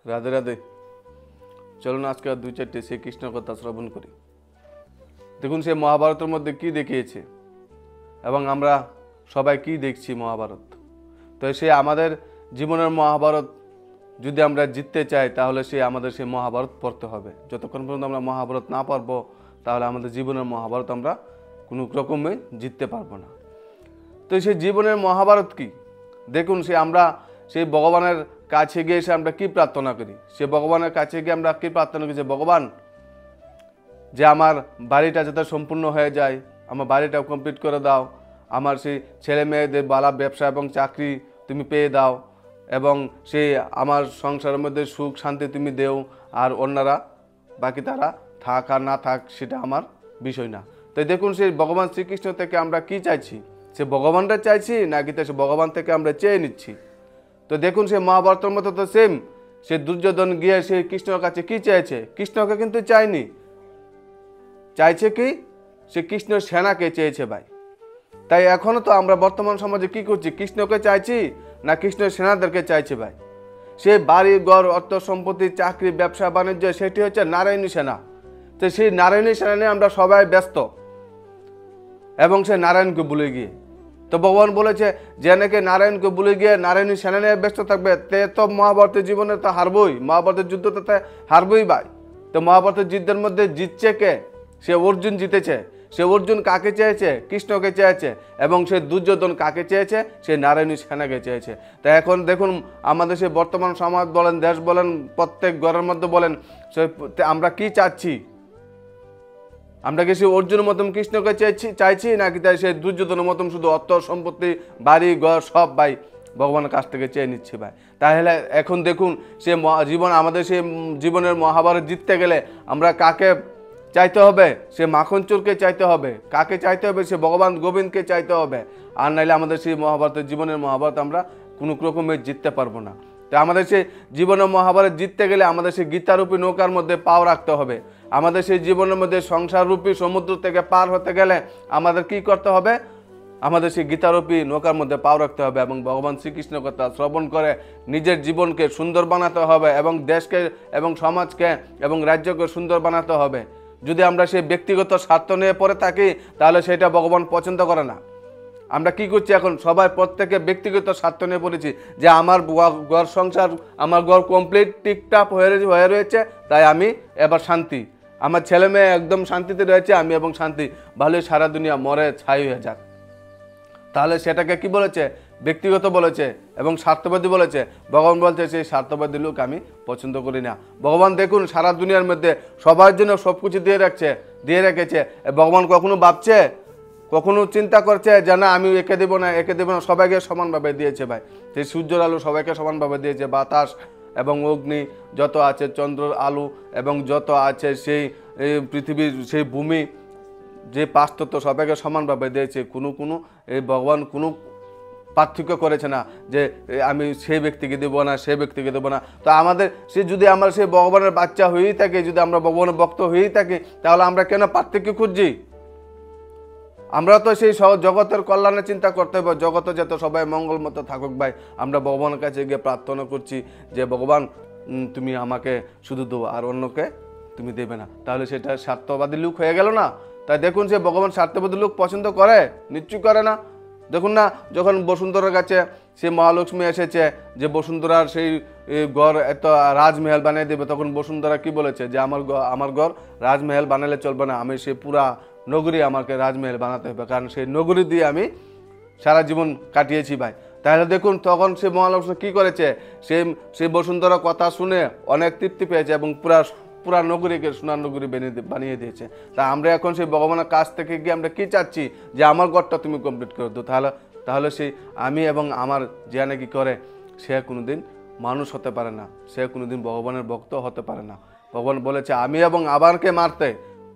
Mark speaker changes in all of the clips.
Speaker 1: রাধে রাধে। চলুন আজকে আর দুই চারটে শ্রীকৃষ্ণের কথা শ্রবণ করি। দেখুন সে মহাভারতের মধ্যে কি দেখিয়েছে এবং আমরা সবাই কি দেখছি মহাভারত। তো সে আমাদের জীবনের মহাভারত যদি আমরা জিততে চাই তাহলে সে আমাদের সেই মহাভারত পড়তে হবে। যতক্ষণ পর্যন্ত আমরা মহাভারত না পারবো তাহলে আমাদের জীবনের মহাভারত আমরা কোনো রকমে জিততে পারবো না। তো সেই জীবনের মহাভারত কি দেখুন, আমরা সেই ভগবানের কাছে গিয়ে এসে আমরা কি প্রার্থনা করি। সে ভগবানের কাছে গিয়ে আমরা কি প্রার্থনা করি যে ভগবান, যে আমার বাড়িটা যাতে সম্পূর্ণ হয়ে যায়, আমার বাড়িটাও কমপ্লিট করে দাও, আমার সেই ছেলে মেয়েদের বালা ব্যবসা এবং চাকরি তুমি পেয়ে দাও, এবং সেই আমার সংসারের মধ্যে সুখ শান্তি তুমি দেও, আর অন্যরা বাকি তারা থাক আর না থাক সেটা আমার বিষয় না। তো দেখুন সেই ভগবান শ্রীকৃষ্ণ থেকে আমরা কি চাইছি, সে ভগবানটা চাইছি নাকি সে ভগবান থেকে আমরা চেয়ে নিচ্ছি। তো দেখুন সে মহাভারতের মতো তো সেম, সে দুর্যোধন গিয়ে সে কৃষ্ণের কাছে কি চেয়েছে, কৃষ্ণকে কিন্তু চায়নি, চাইছে কি সে কৃষ্ণের সেনাকে চেয়েছে ভাই। তাই এখনো তো আমরা বর্তমান সমাজে কি করছি, কৃষ্ণকে চাইছি না কৃষ্ণের সেনাদেরকে চাইছি ভাই। সে বাড়ি ঘর অর্থ সম্পত্তি চাকরি ব্যবসা বাণিজ্য সেটি হচ্ছে নারায়ণী সেনা। তো সেই নারায়ণী সেনা নিয়ে আমরা সবাই ব্যস্ত এবং সে নারায়ণকে ভুলে গিয়ে, তো ভগবান বলেছে যে নাকি নারায়ণকে ভুলে গিয়ে নারায়ণী সেনা নিয়ে ব্যস্ত থাকবে তে তো মহাভারতের জীবনে তো হারবই, মহাভারতের যুদ্ধতে হারবই ভাই। তো মহাভারতের যুদ্ধের মধ্যে জিতছে কে, সে অর্জুন জিতেছে। সে অর্জুন কাকে চেয়েছে, কৃষ্ণকে চেয়েছে, এবং সে দুর্যোধন কাকে চেয়েছে, সে নারায়ণী সেনাকে চেয়েছে। তো এখন দেখুন আমাদের সে বর্তমান সমাজ বলেন, দেশ বলেন, প্রত্যেক ঘরের মধ্যে বলেন, সে আমরা কি চাচ্ছি, আমরা কি সে অর্জুনের মতন কৃষ্ণকে চাইছি নাকি তাই সে দুর্যোধনের মতন শুধু অর্থ সম্পত্তি বাড়ি ঘর সব ভাই ভগবানের কাছ থেকে চেয়ে নিচ্ছি ভাই। তাহলে এখন দেখুন সে জীবন আমাদের সে জীবনের মহাভারত জিততে গেলে আমরা কাকে চাইতে হবে, সে মাখন চোরকে চাইতে হবে, কাকে চাইতে হবে, সে ভগবান গোবিন্দকে চাইতে হবে। আর নাইলে আমাদের সেই মহাভারতের জীবনের মহাভারত আমরা কোনো রকমে জিততে পারবো না। তো আমাদের সেই জীবনের মহাভারত জিততে গেলে আমাদের সেই গীতারূপী নৌকার মধ্যে পাও রাখতে হবে। আমাদের সেই জীবনের মধ্যে সংসাররূপী সমুদ্র থেকে পার হতে গেলে আমাদের কি করতে হবে, আমাদের সেই গীতারূপী নৌকার মধ্যে পাও রাখতে হবে এবং ভগবান শ্রীকৃষ্ণের কথা শ্রবণ করে নিজের জীবনকে সুন্দর বানাতে হবে এবং দেশকে এবং সমাজকে এবং রাজ্যকে সুন্দর বানাতে হবে। যদি আমরা সেই ব্যক্তিগত স্বার্থ নিয়ে পড়ে থাকি তাহলে সেটা ভগবান পছন্দ করে না। আমরা কি করছি এখন, সবাই প্রত্যেকে ব্যক্তিগত স্বার্থ নিয়ে পড়েছি যে আমার ঘর সংসার, আমার ঘর কমপ্লিট টিকটাপ হয়ে রয়েছে, তাই আমি এবার শান্তি, আমার ছেলে মেয়ে একদম শান্তিতে রয়েছে, আমি এবং শান্তি, ভালোই সারা দুনিয়া মরে ছাই হয়ে যাক। তাহলে সেটাকে কি বলেছে, ব্যক্তিগত বলেছে এবং স্বার্থবাদী বলেছে। ভগবান বলছে সেই স্বার্থবাদী লোক আমি পছন্দ করি না। ভগবান দেখুন সারা দুনিয়ার মধ্যে সবার জন্য সব কিছু দিয়ে রেখেছে। ভগবান কখনো ভাবছে, কখনো চিন্তা করছে যে না আমি একে দেবো না একে দেবো না, সবাইকে সমানভাবে দিয়েছে ভাই। সেই সূর্যের আলো সবাইকে সমানভাবে দিয়েছে, বাতাস এবং অগ্নি যত আছে, চন্দ্রের আলো এবং যত আছে সেই পৃথিবীর সেই ভূমি, যে পাঁচতত্ত্ব সবাইকে সমানভাবে দিয়েছে। কোনো এই ভগবান কোনো পার্থক্য করেছে না যে আমি সেই ব্যক্তিকে দেবো না সেই ব্যক্তিকে দেবো না। তো আমাদের সে যদি আমরা সেই ভগবানের বাচ্চা হয়েই থাকি, যদি আমরা ভগবানের ভক্ত হয়েই থাকি, তাহলে আমরা কেন পার্থক্য খুঁজছি? আমরা তো সেই জগতের কল্যাণের চিন্তা করতে হবে, জগতে যাতে সবাই মঙ্গল মতো থাকুক ভাই। আমরা ভগবানের কাছে গিয়ে প্রার্থনা করছি যে ভগবান তুমি আমাকে শুধু দেবো আর অন্যকে তুমি দেবে না, তাহলে সেটা স্বার্থবাদী লোক হয়ে গেল না। তাই দেখুন সে ভগবান স্বার্থবাদী লোক পছন্দ করে, নিশ্চয়ই করে না। দেখুন না, যখন বসুন্ধরার কাছে সে মহালক্ষ্মী এসেছে যে বসুন্ধরার সেই ঘর এত রাজমহল বানিয়ে দেবে, তখন বসুন্ধরা কি বলেছে যে আমার ঘর রাজমহল বানালে চলবে না, আমি সে পুরা নগরী আমাকে রাজমহল বানাতে হবে, কারণ সেই নগরী দিয়ে আমি সারা জীবন কাটিয়েছি ভাই। তাহলে দেখুন তখন সে মহালক্ষ্মী কি করেছে, সেই বসুন্ধরা কথা শুনে অনেক তৃপ্তি পেয়েছে এবং পুরা নগরীকে সোনার নগরী বানিয়ে দিয়েছে। তা আমরা এখন সেই ভগবানের কাছ থেকে গিয়ে আমরা কি চাচ্ছি যে আমার ঘরটা তুমি কমপ্লিট করে দাও। তাহলে সেই আমি এবং আমার যে নাকি করে সে কোনোদিন মানুষ হতে পারে না, সে কোনোদিন ভগবানের ভক্ত হতে পারে না। ভগবান বলেছে আমি এবং আমারকে মারতে,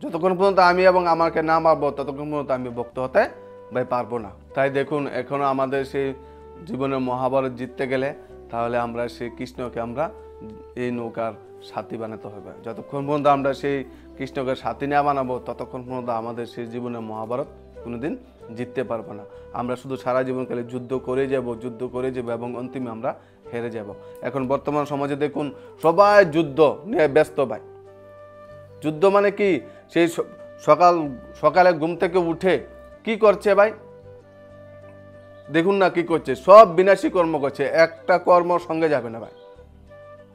Speaker 1: যতক্ষণ পর্যন্ত আমি এবং আমাকে না মারবো ততক্ষণ পর্যন্ত আমি ভক্ত হতে ভাই পারবো না। তাই দেখুন এখনো আমাদের সেই জীবনের মহাভারত জিততে গেলে তাহলে আমরা সেই কৃষ্ণকে আমরা এই নৌকার সাথী বানাতে হবে। যতক্ষণ পর্যন্ত আমরা সেই কৃষ্ণকে সাথী না বানাবো ততক্ষণ পর্যন্ত আমাদের সেই জীবনের মহাভারত কোনোদিন জিততে পারবো না। আমরা শুধু সারা জীবনকালে যুদ্ধ করে যাব এবং অন্তিমে আমরা হেরে যাব। এখন বর্তমান সমাজে দেখুন সবাই যুদ্ধ নিয়ে ব্যস্ত ভাই। যুদ্ধ মানে কি, সেই সকালে ঘুম থেকে উঠে কি করছে ভাই, দেখুন না কি করছে, সব বিনাশী কর্ম করছে, একটা কর্ম সঙ্গে যাবে না ভাই।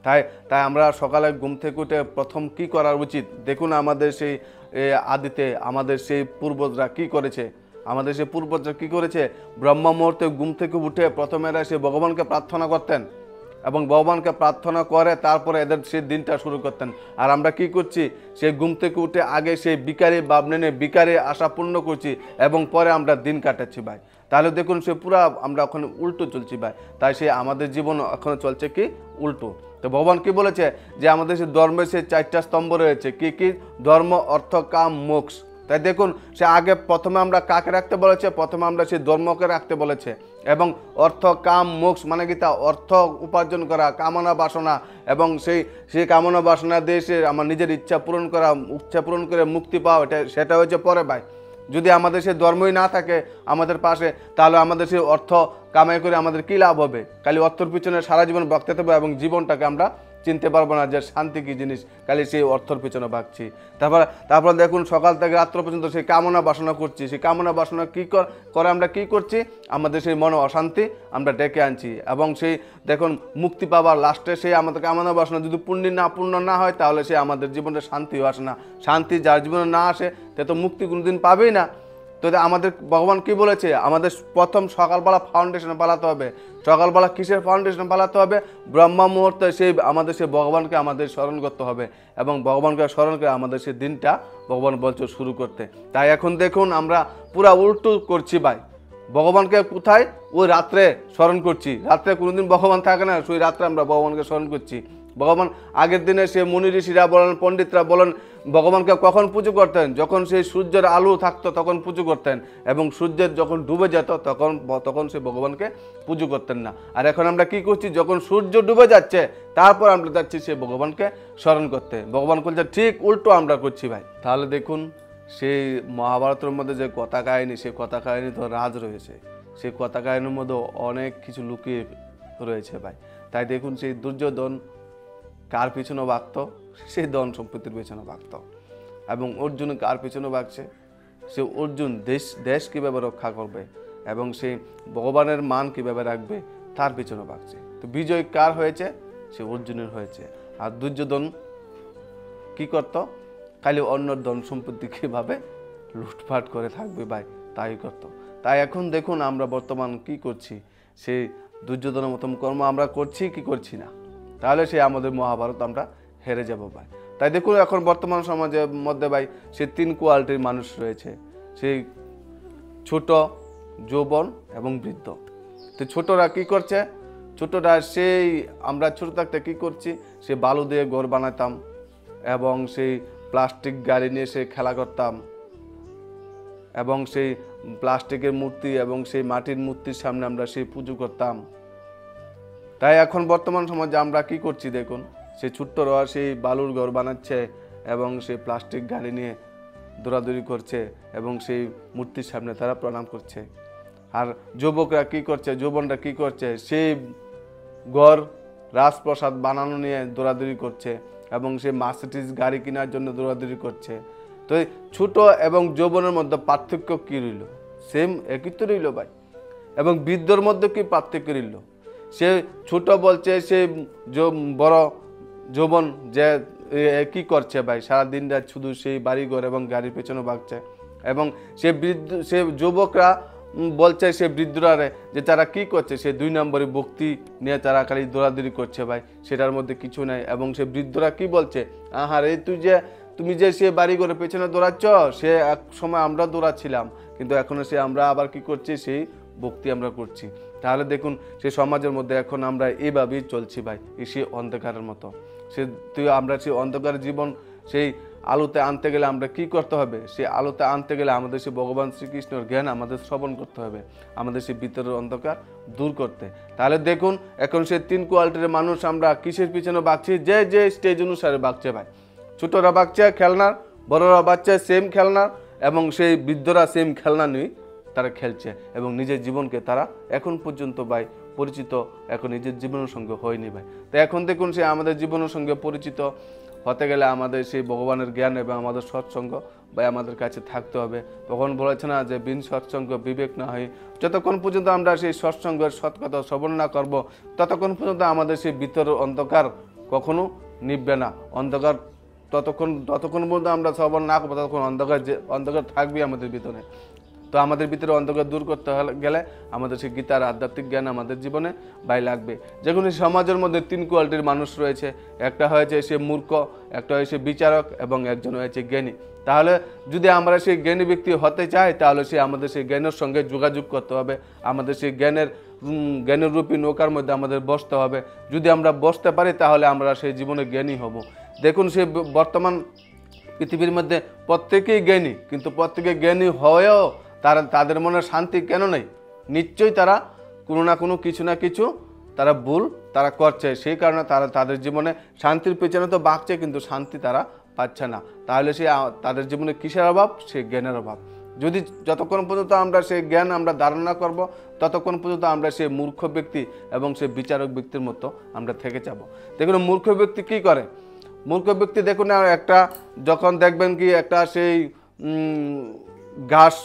Speaker 1: তাই তাই আমরা সকালে ঘুম থেকে উঠে প্রথম কি করা উচিত, দেখুন আমাদের সেই আদিতে আমাদের সেই পূর্বজরা কি করেছে, ব্রহ্ম মুহূর্তে ঘুম থেকে উঠে প্রথমে এরা সে ভগবানকে প্রার্থনা করতেন এবং ভগবানকে প্রার্থনা করে তারপরে এদের সেই দিনটা শুরু করতেন। আর আমরা কি করছি, সেই ঘুম থেকে উঠে আগে সেই বিকারি ভাবনে বিকারে আশা পূর্ণ করছি এবং পরে আমরা দিন কাটাচ্ছি ভাই। তাহলে দেখুন সে পুরা আমরা ওখানে উল্টো চলছি ভাই। তাই সে আমাদের জীবন এখন চলছে কি উল্টো। তো ভগবান কি বলেছে যে আমাদের সে ধর্মের সে 4টা স্তম্ভ রয়েছে, কি কি, ধর্ম, অর্থ, কাম, মোক্ষ। তাই দেখুন সে আগে প্রথমে আমরা কাকে রাখতে বলেছে, প্রথমে আমরা সেই ধর্মকে রাখতে বলেছে এবং অর্থ, কাম, মোক্ষ মানে কি, তা অর্থ উপার্জন করা, কামনা বাসনা এবং সেই কামনা বাসনা দিয়ে সে আমার নিজের ইচ্ছা পূরণ করে মুক্তি পাওয়া, সেটা হচ্ছে পরে ভাই। যদি আমাদের সে ধর্মই না থাকে আমাদের পাশে, তাহলে আমাদের সেই অর্থ কামাই করে আমাদের কী লাভ হবে? খালি অর্থের পিছনে সারা জীবন ভাগতে থাকবো এবং জীবনটাকে আমরা চিনতে পারবো না যে শান্তি কী জিনিস, খালি সেই অর্থের পিছনে ভাগছি। তারপর দেখুন সকাল থেকে রাত্র পর্যন্ত সেই কামনা বাসনা করছি, সেই কামনা বাসনা কী করে আমরা কী করছি, আমাদের সেই মনে অশান্তি আমরা ডেকে আনছি এবং সেই দেখুন মুক্তি পাবার লাস্টে সেই আমাদের কামনা বাসনা যদি পূর্ণ না হয় তাহলে সে আমাদের জীবনে শান্তিও আসে না। শান্তি যার জীবনে না আসে সে তো মুক্তি কোনোদিন পাবেই না। তো আমাদের ভগবান কি বলেছে, আমাদের প্রথম সকালবেলা ফাউন্ডেশন পালাতে হবে। সকালবেলা কিসের ফাউন্ডেশন পালাতে হবে? ব্রহ্ম মুহূর্তে সেই ভগবানকে আমাদের স্মরণ করতে হবে এবং ভগবানকে স্মরণ করে আমাদের সেই দিনটা ভগবান বলছে শুরু করতে। তাই এখন দেখুন আমরা পুরা উল্টো করছি ভাই। ভগবানকে কোথায়, ওই রাত্রে স্মরণ করছি। রাত্রে কোনোদিন ভগবান থাকে না, সেই রাত্রে আমরা ভগবানকে স্মরণ করছি। ভগবান আগের দিনে সে মুনি ঋষিরা বলেন, পণ্ডিতরা বলেন, ভগবানকে কখন পুজো করতেন? যখন সেই সূর্যের আলো থাকতো তখন পুজো করতেন এবং সূর্যের যখন ডুবে যেত তখন সে ভগবানকে পুজো করতেন না। আর এখন আমরা কি করছি, যখন সূর্য ডুবে যাচ্ছে তারপর আমরা যাচ্ছি সে ভগবানকে স্মরণ করতে। ভগবান বলছে ঠিক উল্টো আমরা করছি ভাই। তাহলে দেখুন সেই মহাভারতের মধ্যে যে কথা কাহিনী, সেই কথা কাহিনী তো রাজ রয়েছে, সেই কথা কাহিনীর মধ্যে অনেক কিছু লুকিয়ে রয়েছে ভাই। তাই দেখুন সেই দুর্যোধন কার পিছনে ভাগত, সেই ধন সম্পত্তির পিছনে ভাগত এবং অর্জুন কার পিছনে ভাগছে, সে অর্জুন দেশ কীভাবে রক্ষা করবে এবং সে ভগবানের মান কীভাবে রাখবে তার পিছনে ভাগছে। তো বিজয় কার হয়েছে? সে অর্জুনের হয়েছে। আর দুর্যোধন কি করত? খালি অন্যর ধন সম্পত্তি কীভাবে লুটপাট করে থাকবে ভাই, তাই করত। তাই এখন দেখুন আমরা বর্তমান কি করছি, সেই দুর্যোধনের মতন কর্ম আমরা করছি কি করছি না, তাহলে সে আমাদের মহাভারত আমরা হেরে যাব ভাই। তাই দেখুন এখন বর্তমান সমাজের মধ্যে ভাই সে 3 কোয়ালিটির মানুষ রয়েছে, সেই ছোট, যৌবন এবং বৃদ্ধ। তো ছোটরা কি করছে? ছোটরা সেই আমরা ছোট থাকতে কি করছি, সে বালু দিয়ে ঘর বানাতাম এবং সেই প্লাস্টিক গাড়ি নিয়ে সে খেলা করতাম এবং সেই প্লাস্টিকের মূর্তি এবং সেই মাটির মূর্তির সামনে আমরা সেই পুজো করতাম। তাই এখন বর্তমান সমাজে আমরা কি করছি দেখুন, সেই ছোট্টরা সেই বালুর ঘর বানাচ্ছে এবং সেই প্লাস্টিক গাড়ি নিয়ে দৌড়াদৌড়ি করছে এবং সেই মূর্তির সামনে তারা প্রণাম করছে। আর যুবকরা কি করছে, যৌবনরা কি করছে, সেই ঘর রাজপ্রাসাদ বানানো নিয়ে দৌড়াদৌড়ি করছে এবং সেই মার্সিডিজ গাড়ি কেনার জন্য দৌড়াদৌড়ি করছে। তো এই ছোট এবং যৌবনের মধ্যে পার্থক্য কী রইল? সেম একই তো রইল ভাই। এবং বৃদ্ধর মধ্যে কি পার্থক্য রইল? সে ছোট বলছে সে বড় যৌবন যে কি করছে ভাই, সারাদিন রাত শুধু সেই বাড়িঘর এবং গাড়ির পেছনে ভাগছে এবং সে যুবকরা বলছে সে বৃদ্ধরা যে তারা কি করছে, সে 2 নম্বরে ভক্তি নিয়ে তারা খালি দৌড়াদৌড়ি করছে ভাই, সেটার মধ্যে কিছু নাই। এবং সে বৃদ্ধরা কি বলছে, আহারে তুমি যে সে বাড়িঘরের পেছনে দৌড়াচ্ছ, সে এক সময় আমরা দৌড়াচ্ছিলাম কিন্তু এখনো সে আমরা আবার কি করছি, সেই ভক্তি আমরা করছি। তাহলে দেখুন সে সমাজের মধ্যে এখন আমরা এইভাবেই চলছি ভাই, সে অন্ধকারের মতো। আমরা সেই অন্ধকার জীবন সেই আলোতে আনতে গেলে আমরা কি করতে হবে? সেই আলোতে আনতে গেলে আমাদের সেই ভগবান শ্রীকৃষ্ণের জ্ঞান আমাদের শ্রবণ করতে হবে, আমাদের সেই ভিতরের অন্ধকার দূর করতে। তাহলে দেখুন এখন সেই 3 কোয়ালিটির মানুষ আমরা কিসের পিছনে ভাগছি, যে স্টেজ অনুসারে ভাগছে ভাই। ছোটরা ভাগছে খেলনার, বড়রা বাচ্চা সেম খেলনার এবং সেই বৃদ্ধরা সেম খেলনা নিয়ে তারা খেলছে এবং নিজের জীবনকে তারা এখন পর্যন্ত ভাই পরিচিত এখন নিজের জীবনের সঙ্গে হয়নি ভাই। তো এখন দেখুন সে আমাদের জীবনের সঙ্গে পরিচিত হতে গেলে আমাদের সেই ভগবানের জ্ঞান এবং আমাদের সৎসঙ্গ ভাই আমাদের কাছে থাকতে হবে। তখন বলেছে না যে বিন সৎসঙ্গ বিবেক না হয়। যতক্ষণ পর্যন্ত আমরা সেই সৎসঙ্গের সৎ কথা শ্রবণ না করবো ততক্ষণ পর্যন্ত আমাদের সেই ভিতর অন্ধকার কখনো নিববে না। অন্ধকার ততক্ষণ পর্যন্ত আমরা শ্রবণ না করবো ততক্ষণ অন্ধকার থাকবে আমাদের ভিতরে। তো আমাদের ভিতরে অন্ধকার দূর করতে গেলে আমাদের সেই গীতার আধ্যাত্মিক জ্ঞান আমাদের জীবনে ভাই লাগবে। যেখানে সমাজের মধ্যে 3 কোয়ালিটির মানুষ রয়েছে, একটা হয়েছে সে মূর্খ, একটা হয়েছে বিচারক এবং একজন হয়েছে জ্ঞানী। তাহলে যদি আমরা সেই জ্ঞানী ব্যক্তি হতে চাই তাহলে সে আমাদের সেই জ্ঞানের সঙ্গে যোগাযোগ করতে হবে, আমাদের সেই জ্ঞানের রূপী নৌকার মধ্যে আমাদের বসতে হবে। যদি আমরা বসতে পারি তাহলে আমরা সেই জীবনে জ্ঞানী হব। দেখুন সে বর্তমান পৃথিবীর মধ্যে প্রত্যেকেই জ্ঞানী, কিন্তু প্রত্যেকে জ্ঞানী হয়েও তাদের মনে শান্তি কেন নেই? নিশ্চয়ই তারা কোনো না কোনো কিছু না কিছু তারা ভুল তারা করছে, সেই কারণে তাদের জীবনে শান্তির পেছনে তো বাঁকছে কিন্তু শান্তি তারা পাচ্ছে না। তাহলে তাদের জীবনে কিসের অভাব? সেই জ্ঞানের অভাব। যতক্ষণ পর্যন্ত আমরা সেই জ্ঞান আমরা ধারণা করব ততক্ষণ পর্যন্ত আমরা সেই মূর্খ ব্যক্তি এবং সেই বিচারক ব্যক্তির মতো আমরা থেকে যাব। দেখুন মূর্খ ব্যক্তি কি করে? মূর্খ ব্যক্তি দেখুন একটা যখন দেখবেন কি একটা সেই ঘাস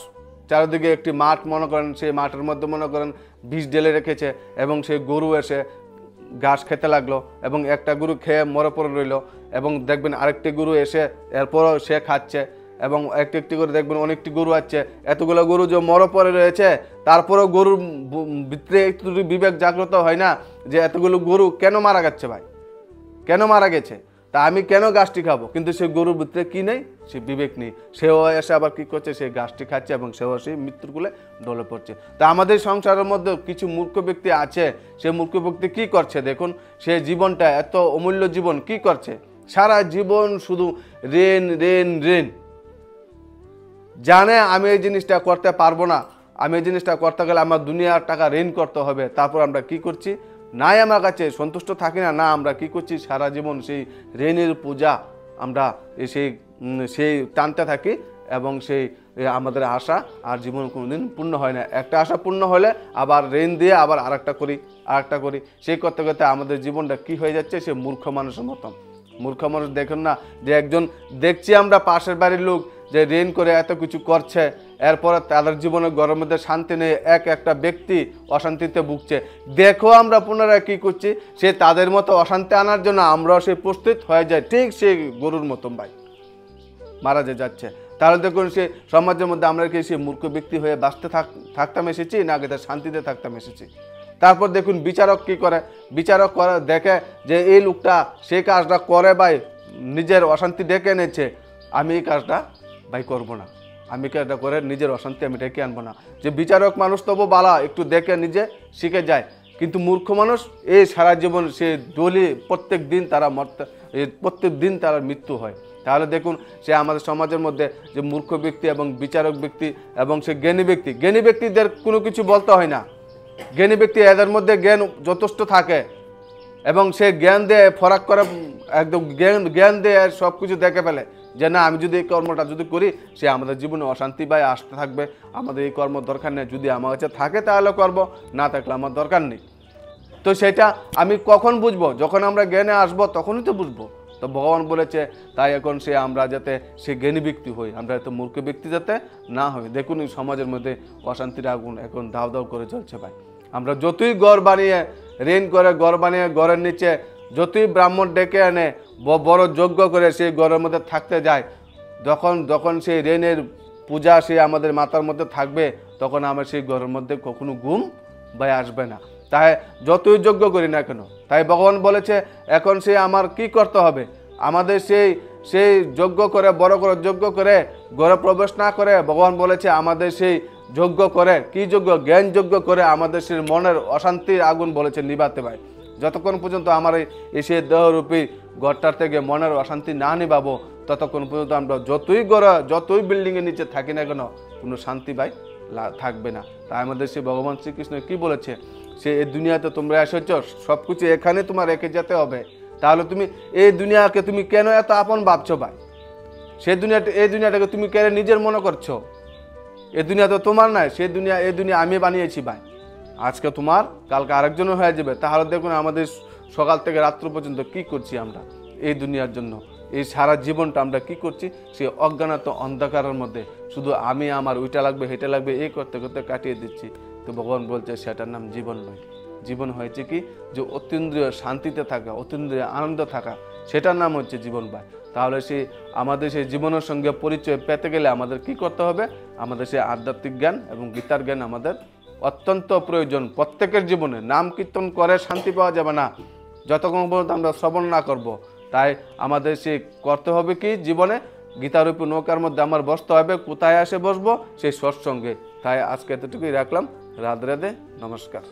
Speaker 1: চারিদিকে একটি মাঠ মনে করেন, সেই মাঠের মধ্যে মনে করেন বীজ ঢেলে রেখেছে এবং সেই গরু এসে ঘাস খেতে লাগলো এবং একটা গরু খেয়ে মরে পড়ে রইল এবং দেখবেন আরেকটি গরু এসে এরপরও সে খাচ্ছে এবং একটি করে দেখবেন অনেকটি গরু আছে, এতগুলো গরু যে মরে পড়ে রয়েছে তারপরেও গরুর ভিতরে একটু বিবেক জাগ্রত হয় না যে এতগুলো গরু কেন মারা যাচ্ছে ভাই, কেন মারা গেছে, তা আমি কেন গাছটি খাবো? কিন্তু সে গরুর ভিতরে কি নেই? সে বিবেক নেই। সেও এসে আবার কি করছে? সে গাছটি খাচ্ছে এবং সেও সেই মৃত্যুর কোলে ঢলে পড়ছে। তা আমাদের সংসারের মধ্যে কিছু মূর্খ ব্যক্তি আছে, সে মূর্খ ব্যক্তি কি করছে? দেখুন সে জীবনটা এত অমূল্য জীবন কি করছে? সারা জীবন শুধু ঋণ ঋণ ঋণ, জানে আমি এই জিনিসটা করতে পারবো না, আমি এই জিনিসটা করতে গেলে আমার দুনিয়ার টাকা ঋণ করতে হবে। তারপর আমরা কি করছি? নাই আমার কাছে সন্তুষ্ট থাকি না, আমরা কি করছি? সারা জীবন সেই ঋণের পূজা আমরা সেই টানতে থাকি এবং সেই আমাদের আশা আর জীবন কোনোদিন পূর্ণ হয় না। একটা আশা পূর্ণ হলে আবার ঋণ দিয়ে আবার আরেকটা করি, সেই করতে করতে আমাদের জীবনটা কি হয়ে যাচ্ছে? সে মূর্খ মানুষের মতন। মূর্খ মানুষ দেখুন না যে একজন দেখছি আমরা পাশের বাড়ির লোক যে ঋণ করে এত কিছু করছে, এরপরে তাদের জীবনে ঘরের মধ্যে শান্তি নেই, একটা ব্যক্তি অশান্তিতে ভুগছে, দেখো আমরা পুনরায় কি করছি? সে তাদের মতো অশান্তি আনার জন্য আমরাও সে প্রস্তুত হয়ে যায়, ঠিক সেই গরুর মতন ভাই মারা যাচ্ছে। তাহলে দেখুন সে সমাজের মধ্যে আমরা কি সে মূর্খ ব্যক্তি হয়ে বাঁচতে থাকতাম এসেছি না আগে শান্তিতে থাকতাম এসেছি? তারপর দেখুন বিচারক কি করে? বিচারক করে দেখে যে এই লোকটা সেই কাজটা করে ভাই নিজের অশান্তি ডেকে এনেছে, আমি এই কাজটা ভাই করবো না, আমি কাজটা করে নিজের অশান্তি আমি ডেকে আনবো না। যে বিচারক মানুষ তবু বালা একটু দেখে নিজে শিখে যায়, কিন্তু মূর্খ মানুষ এই সারা জীবন সে ডলি প্রত্যেক দিন তার মৃত্যু হয়। তাহলে দেখুন সে আমাদের সমাজের মধ্যে যে মূর্খ ব্যক্তি এবং বিচারক ব্যক্তি এবং সে জ্ঞানী ব্যক্তিদের কোনো কিছু বলতে হয় না। জ্ঞানী ব্যক্তি এদের মধ্যে জ্ঞান যথেষ্ট থাকে এবং সে জ্ঞান দিয়ে ফরাক করে, একদম জ্ঞান দিয়ে সব কিছু দেখে ফেলে যে না আমি যদি এই কর্মটা যদি করি সে আমাদের জীবনে অশান্তি ভাই আসতে থাকবে, আমাদের এই কর্ম দরকার নেই, যদি আমার কাছে থাকে তাহলে করব, না থাকলে আমার দরকার নেই। তো সেটা আমি কখন বুঝবো? যখন আমরা জ্ঞানে আসবো তখনই তো বুঝবো। তো ভগবান বলেছে তাই এখন আমরা যাতে সে জ্ঞানী ব্যক্তি হই, আমরা এত মূর্খ ব্যক্তি যাতে না হই। দেখুন এই সমাজের মধ্যে অশান্তির আগুন এখন দাউ দাউ করে চলছে ভাই। আমরা যতই ঘর বানিয়ে ঋণ করে ঘর বানিয়ে ঘরের নিচে যতই ব্রাহ্মণ ডেকে আনে বড় যজ্ঞ করে সেই ঘরের মধ্যে থাকতে যায়, যখন সেই ঋণের পূজা সে আমাদের মাথার মধ্যে থাকবে তখন আমার সেই ঘরের মধ্যে কখনো ঘুম ভাই আসবে না। তাই যতই যজ্ঞ করি না কেন, তাই ভগবান বলেছে এখন সে আমার কি করতে হবে? আমাদের সেই যজ্ঞ করে বড় করে যজ্ঞ করে ঘরে প্রবেশ না করে ভগবান বলেছে আমাদের সেই যজ্ঞ করে কি যজ্ঞ? জ্ঞান যজ্ঞ করে আমাদের সেই মনের অশান্তির আগুন বলেছে নিভাতে ভাই। যতক্ষণ পর্যন্ত আমার এই সেই দেহরূপী ঘরটার থেকে মনের অশান্তি না নিভাবো ততক্ষণ পর্যন্ত আমরা যতই বিল্ডিংয়ের নিচে থাকি না কেন কোনো শান্তি ভাই থাকবে না। তাই আমাদের সেই ভগবান শ্রীকৃষ্ণ কি বলেছে? সে এই দুনিয়াতে তোমরা এসেছ সব কিছু এখানে তোমার রেখে যেতে হবে। তাহলে তুমি এই দুনিয়াকে তুমি কেন এত আপন ভাবছো ভাই? এই দুনিয়াটাকে তুমি কেন নিজের মনে করছো? এই দুনিয়া তো তোমার নয়, এই দুনিয়া আমি বানিয়েছি ভাই। আজকে তোমার, কালকে আরেকজনের হয়ে যাবে। তাহলে দেখুন আমাদের সকাল থেকে রাত্র পর্যন্ত কি করছি আমরা এই দুনিয়ার জন্য, এই সারা জীবনটা আমরা কি করছি সেই অজ্ঞানত অন্ধকারের মধ্যে, শুধু আমি আমার ওইটা লাগবে হেঁটে লাগবে এই করতে করতে কাটিয়ে দিচ্ছি। তো ভগবান বলছে সেটার নাম জীবন নয়। জীবন হয়েছে কি, যে অতীন্দ্রিয় শান্তিতে থাকা, অতীন্দ্রিয় আনন্দ থাকা, সেটার নাম হচ্ছে জীবন ভাই। তাহলে আমাদের সেই জীবনের সঙ্গে পরিচয় পেতে গেলে আমাদের কি করতে হবে, আমাদের সেই আধ্যাত্মিক জ্ঞান এবং গীতার জ্ঞান আমাদের অত্যন্ত প্রয়োজন প্রত্যেকের জীবনে। নাম কীর্তন করে শান্তি পাওয়া যাবে না যতক্ষণ পর্যন্ত আমরা শ্রবণ না করব। তাই আমাদের সে করতে হবে কি, জীবনে গীতারূপী নৌকার মধ্যে আমার বসতে হবে। কোথায় আসে বসবো, সেই সৎসঙ্গে। তাই আজকে এতটুকুই রাখলাম। রাধে রাধে, নমস্কার।